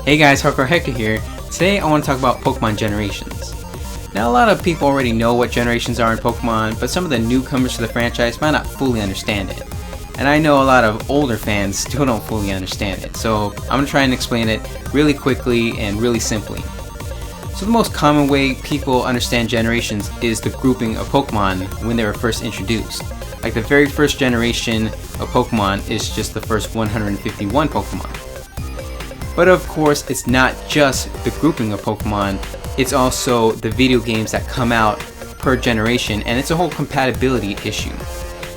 Hey guys, Hardcore Hector here. Today I want to talk about Pokemon generations. Now a lot of people already know what generations are in Pokemon, but some of the newcomers to the franchise might not fully understand it. And I know a lot of older fans still don't fully understand it, so I'm going to try and explain it really quickly and really simply. So the most common way people understand generations is the grouping of Pokemon when they were first introduced. Like the very first generation of Pokemon is just the first 151 Pokemon. But of course, it's not just the grouping of Pokemon, it's also the video games that come out per generation, and it's a whole compatibility issue.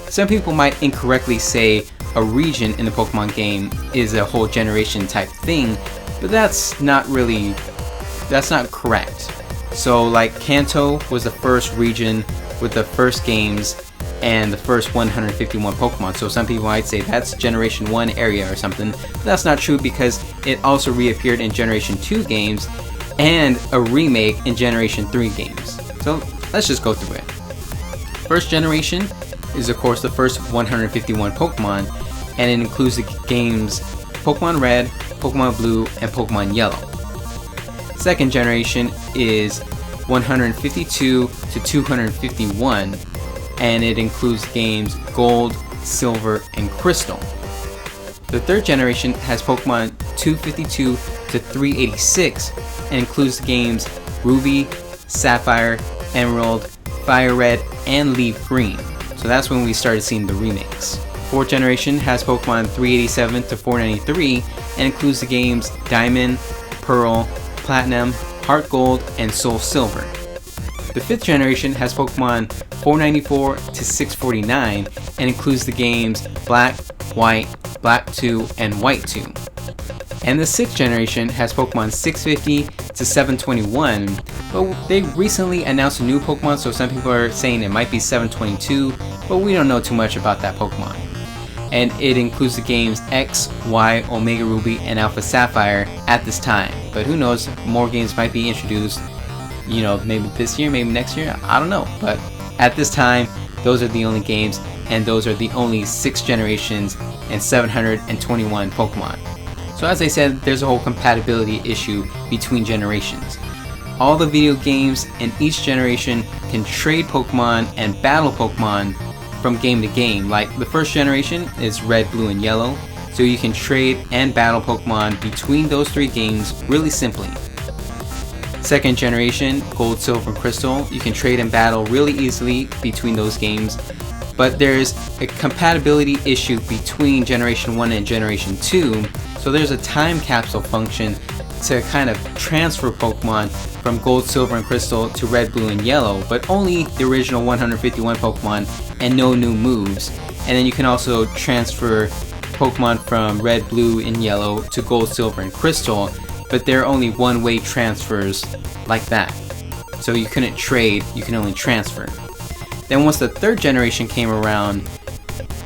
Some people might incorrectly say a region in the Pokemon game is a whole generation type thing, but that's not correct. So like Kanto was the first region with the first games and the first 151 Pokemon, so some people might say that's Generation 1 area or something, but that's not true because it also reappeared in Generation 2 games and a remake in Generation 3 games. So let's just go through it. First generation is of course the first 151 Pokemon, and it includes the games Pokemon Red, Pokemon Blue, and Pokemon Yellow. Second generation is 152 to 251, and it includes games Gold, Silver, and Crystal. The third generation has Pokemon 252 to 386 and includes the games Ruby, Sapphire, Emerald, Fire Red, and Leaf Green. So that's when we started seeing the remakes. Fourth generation has Pokemon 387 to 493 and includes the games Diamond, Pearl, Platinum, Heart Gold, and Soul Silver. The fifth generation has Pokemon 494 to 649 and includes the games Black, White, Black 2, and White 2. And the sixth generation has Pokemon 650 to 721, but they recently announced a new Pokemon, so some people are saying it might be 722, but we don't know too much about that Pokemon. And it includes the games X, Y, Omega Ruby, and Alpha Sapphire at this time. But who knows, more games might be introduced, maybe this year, maybe next year, I don't know. But at this time, those are the only games, and those are the only 6 generations and 721 Pokemon. So as I said, there's a whole compatibility issue between generations. All the video games in each generation can trade Pokemon and battle Pokemon from game to game. Like the first generation is Red, Blue, and Yellow, so you can trade and battle Pokemon between those 3 games really simply. Second generation, Gold, Silver, and Crystal, you can trade and battle really easily between those games, but there's a compatibility issue between Generation 1 and Generation 2, so there's a time capsule function to kind of transfer Pokemon from Gold, Silver, and Crystal to Red, Blue, and Yellow, but only the original 151 Pokemon and no new moves. And then you can also transfer Pokemon from Red, Blue, and Yellow to Gold, Silver, and Crystal, but they're only one-way transfers like that. So you couldn't trade, you can only transfer. Then once the third generation came around,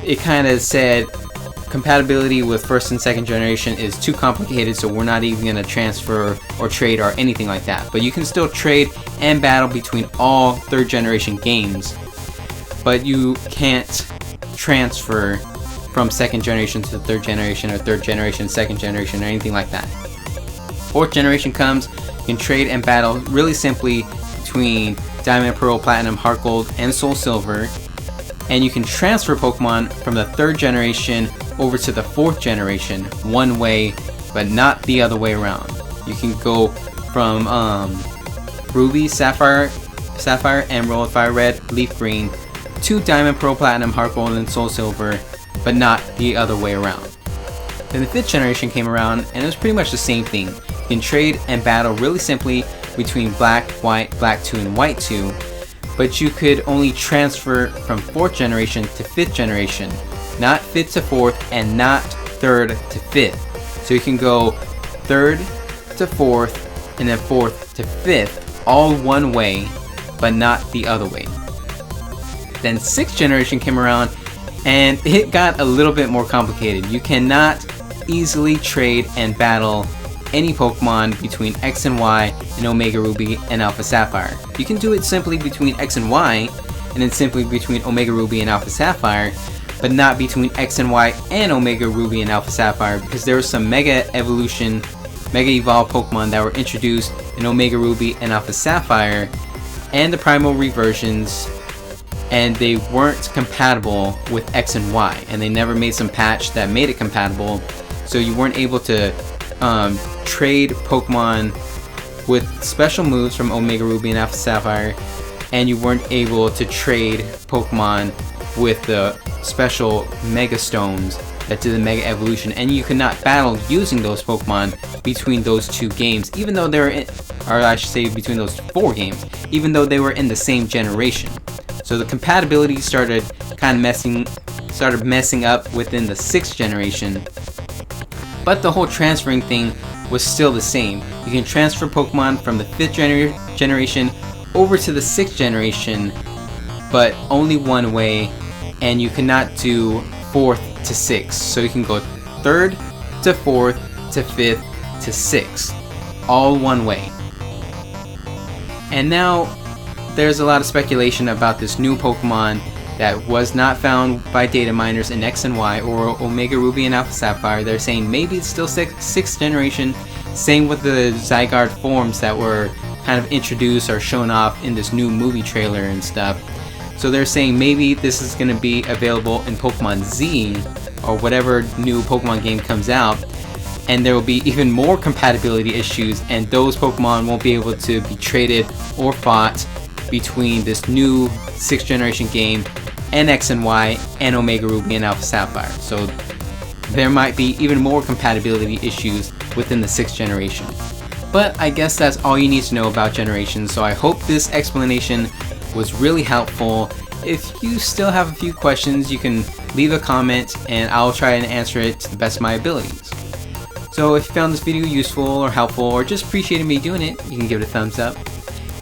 it kind of said compatibility with first and second generation is too complicated, so we're not even going to transfer or trade or anything like that. But you can still trade and battle between all third generation games, but you can't transfer from second generation to third generation or third generation, second generation, or anything like that. Fourth generation comes, you can trade and battle really simply between Diamond, Pearl, Platinum, Heart Gold, and Soul Silver, and you can transfer Pokemon from the third generation over to the fourth generation one way, but not the other way around. You can go from Ruby, Sapphire, Emerald, Fire Red, Leaf Green to Diamond, Pearl, Platinum, Heart Gold, and Soul Silver, but not the other way around. Then the fifth generation came around, and it was pretty much the same thing. You can trade and battle really simply between Black, White, Black 2, and White 2, but you could only transfer from 4th generation to 5th generation, not 5th to 4th, and not 3rd to 5th. So you can go 3rd to 4th, and then 4th to 5th, all one way, but not the other way. Then 6th generation came around, and it got a little bit more complicated. You cannot easily trade and battle any Pokemon between X and Y and Omega Ruby and Alpha Sapphire. You can do it simply between X and Y, and then simply between Omega Ruby and Alpha Sapphire, but not between X and Y and Omega Ruby and Alpha Sapphire, because there was some Mega Evolution Mega Evolved Pokemon that were introduced in Omega Ruby and Alpha Sapphire, and the Primal reversions, and they weren't compatible with X and Y, and they never made some patch that made it compatible, so you weren't able to trade Pokemon with special moves from Omega Ruby and Alpha Sapphire, and you weren't able to trade Pokemon with the special Mega Stones that did the Mega Evolution, and you could not battle using those Pokemon between those two games, even though they were in, or I should say between those 4 games, even though they were in the same generation. So the compatibility started messing up within the 6th generation, but the whole transferring thing was still the same. You can transfer Pokemon from the 5th generation over to the 6th generation, but only one way, and you cannot do 4th to 6th. So you can go 3rd to 4th to 5th to 6th, all one way. And now there's a lot of speculation about this new Pokemon that was not found by data miners in X and Y or Omega Ruby and Alpha Sapphire. They're saying maybe it's still 6th generation. Same with the Zygarde forms that were kind of introduced or shown off in this new movie trailer and stuff. So they're saying maybe this is going to be available in Pokemon Z or whatever new Pokemon game comes out, and there will be even more compatibility issues, and those Pokemon won't be able to be traded or fought between this new 6th generation game and X and Y and Omega Ruby and Alpha Sapphire. So there might be even more compatibility issues within the 6th generation. But I guess that's all you need to know about generations, so I hope this explanation was really helpful. If you still have a few questions, you can leave a comment and I'll try and answer it to the best of my abilities. So if you found this video useful or helpful or just appreciated me doing it, you can give it a thumbs up.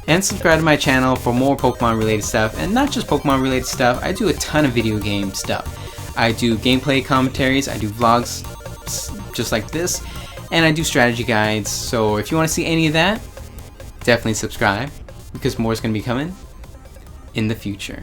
And subscribe to my channel for more Pokemon related stuff, and not just Pokemon related stuff. I do a ton of video game stuff. I do gameplay commentaries, I do vlogs just like this, and I do strategy guides. So if you want to see any of that, definitely subscribe, because more is going to be coming in the future.